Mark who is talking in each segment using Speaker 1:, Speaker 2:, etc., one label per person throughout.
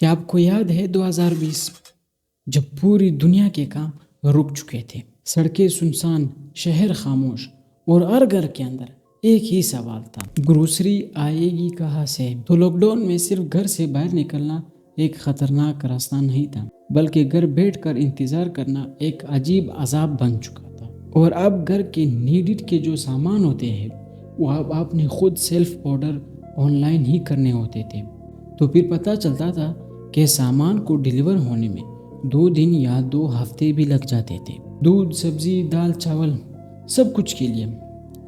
Speaker 1: क्या आपको याद है 2020 जब पूरी दुनिया के काम रुक चुके थे, सड़कें सुनसान, शहर खामोश और हर घर के अंदर एक ही सवाल था, ग्रोसरी आएगी कहाँ से। तो लॉकडाउन में सिर्फ घर से बाहर निकलना एक खतरनाक रास्ता नहीं था, बल्कि घर बैठकर इंतजार करना एक अजीब अजाब बन चुका था। और अब घर के नीडेड के जो सामान होते हैं वो अब आपने खुद सेल्फ ऑर्डर ऑनलाइन ही करने होते थे। तो फिर पता चलता था कि सामान को डिलीवर होने में 2 दिन या 2 हफ्ते भी लग जाते थे। दूध, सब्जी, दाल, चावल, सब कुछ के लिए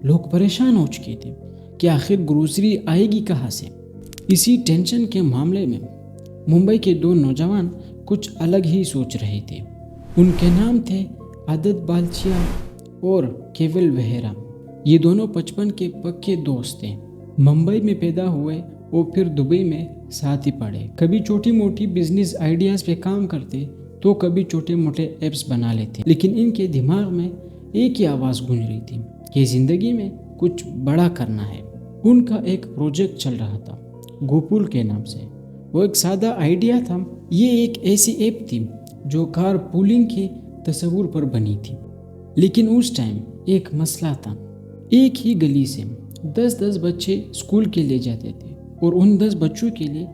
Speaker 1: लोग परेशान हो चुके थे कि आखिर ग्रोसरी आएगी कहाँ से। इसी टेंशन के मामले में मुंबई के 2 नौजवान कुछ अलग ही सोच रहे थे। उनके नाम थे आदत बालचिया और केवल वेहरा। ये दोनों बचपन के पक्के दोस्त थे। मुंबई में पैदा हुए और फिर दुबई में साथ ही पढ़े। कभी छोटी मोटी बिजनेस आइडियाज़ पे काम करते तो कभी छोटे मोटे एप्स बना लेते, लेकिन इनके दिमाग में एक ही आवाज़ गूंज रही थी कि ज़िंदगी में कुछ बड़ा करना है। उनका एक प्रोजेक्ट चल रहा था गोपुल के नाम से। वो एक सादा आइडिया था। ये एक ऐसी ऐप थी जो कार पूलिंग के तस्वूर पर बनी थी, लेकिन उस टाइम एक मसला था। एक ही गली से 10-10 बच्चे स्कूल के लिए जाते थे और उन 10 बच्चों के लिए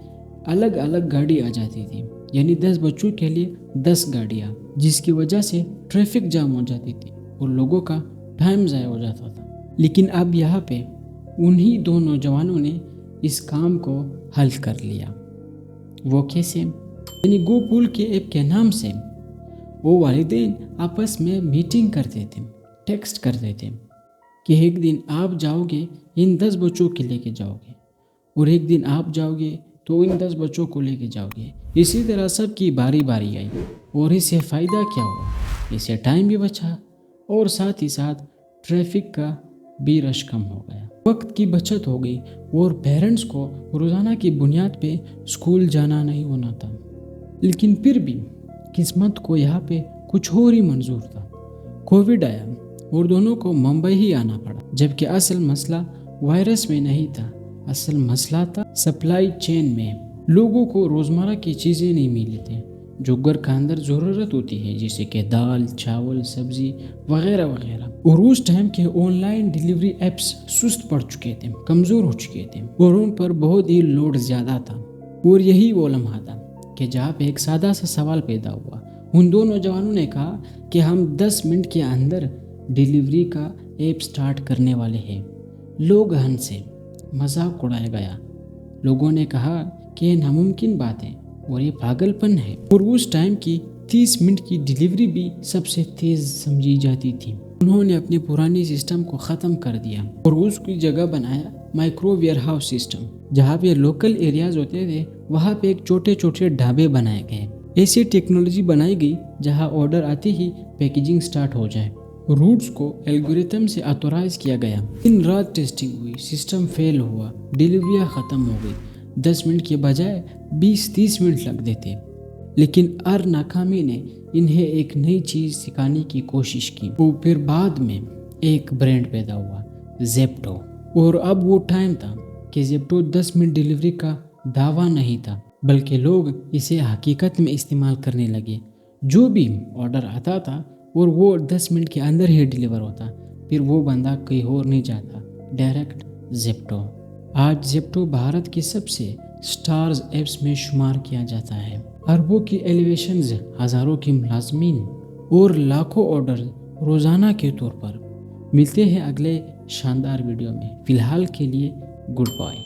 Speaker 1: अलग अलग गाड़ी आ जाती थी, यानी 10 बच्चों के लिए 10 गाड़ियाँ, जिसकी वजह से ट्रैफिक जाम हो जाती थी और लोगों का टाइम ज़ाया हो जाता था। लेकिन अब यहाँ पे उन्हीं 2 नौजवानों ने इस काम को हल कर लिया। वो कैसे? यानी गोपुल के ऐप के नाम से वो वालिदैन आपस में मीटिंग करते थे, टेक्स्ट करते थे कि एक दिन आप जाओगे इन 10 बच्चों के लेके जाओगे और एक दिन आप जाओगे तो इन 10 बच्चों को लेके जाओगे। इसी तरह सबकी बारी बारी आई और इससे फ़ायदा क्या हुआ? इससे टाइम भी बचा और साथ ही साथ ट्रैफिक का भी रश कम हो गया, वक्त की बचत हो गई और पेरेंट्स को रोज़ाना की बुनियाद पे स्कूल जाना नहीं होना था। लेकिन फिर भी किस्मत को यहाँ पे कुछ और ही मंजूर था। कोविड आया और दोनों को मुंबई ही आना पड़ा, जबकि असल मसला वायरस में नहीं था, असल मसला था सप्लाई चेन में। लोगों को रोज़मर्रा की चीज़ें नहीं मिली थी जो घर का अंदर ज़रूरत होती है, जैसे कि दाल, चावल, सब्जी वगैरह वगैरह। और उस टाइम के ऑनलाइन डिलीवरी एप्स सुस्त पड़ चुके थे, कमज़ोर हो चुके थे और उन पर बहुत ही लोड ज़्यादा था। और यही वो लम्हा था कि जहाँ पे एक सादा सा सवाल पैदा हुआ। उन 2 नौजवानों ने कहा कि हम 10 मिनट के अंदर डिलीवरी का ऐप स्टार्ट करने वाले हैं। लोग हंसे, मजाक उड़ाया गया। लोगों ने कहा कि ये नामुमकिन बात है और ये पागलपन है। और उस टाइम की 30 मिनट की डिलीवरी भी सबसे तेज़ समझी जाती थी। उन्होंने अपने पुरानी सिस्टम को ख़त्म कर दिया और उसकी जगह बनाया माइक्रो वेयर हाउस सिस्टम। जहाँ पे लोकल एरियाज होते थे वहाँ पे एक छोटे छोटे ढाबे बनाए गए। ऐसी टेक्नोलॉजी बनाई गई जहाँ ऑर्डर आते ही पैकेजिंग स्टार्ट हो जाए। रूट्स को एल्गोरिथम से ऑथोराइज किया गया। दिन रात टेस्टिंग हुई, सिस्टम फेल हुआ, डिलीवरियाँ ख़त्म हो गई। 10 मिनट के बजाय 20-30 मिनट लग देते। लेकिन हर नाकामी ने इन्हें एक नई चीज़ सिखाने की कोशिश की। वो फिर बाद में एक ब्रांड पैदा हुआ, ज़ेप्टो। और अब वो टाइम था कि ज़ेप्टो 10 मिनट डिलीवरी का दावा नहीं था, बल्कि लोग इसे हकीकत में इस्तेमाल करने लगे। जो भी ऑर्डर आता था और वो 10 मिनट के अंदर ही डिलीवर होता, फिर वो बंदा कहीं और नहीं जाता, डायरेक्ट ज़ेप्टो। आज ज़ेप्टो भारत की सबसे स्टार्स ऐप्स में शुमार किया जाता है। अरबों की एलिवेशंस, हज़ारों की मुलाजमीन और लाखों ऑर्डर रोज़ाना के तौर पर। मिलते हैं अगले शानदार वीडियो में। फ़िलहाल के लिए गुड बाय।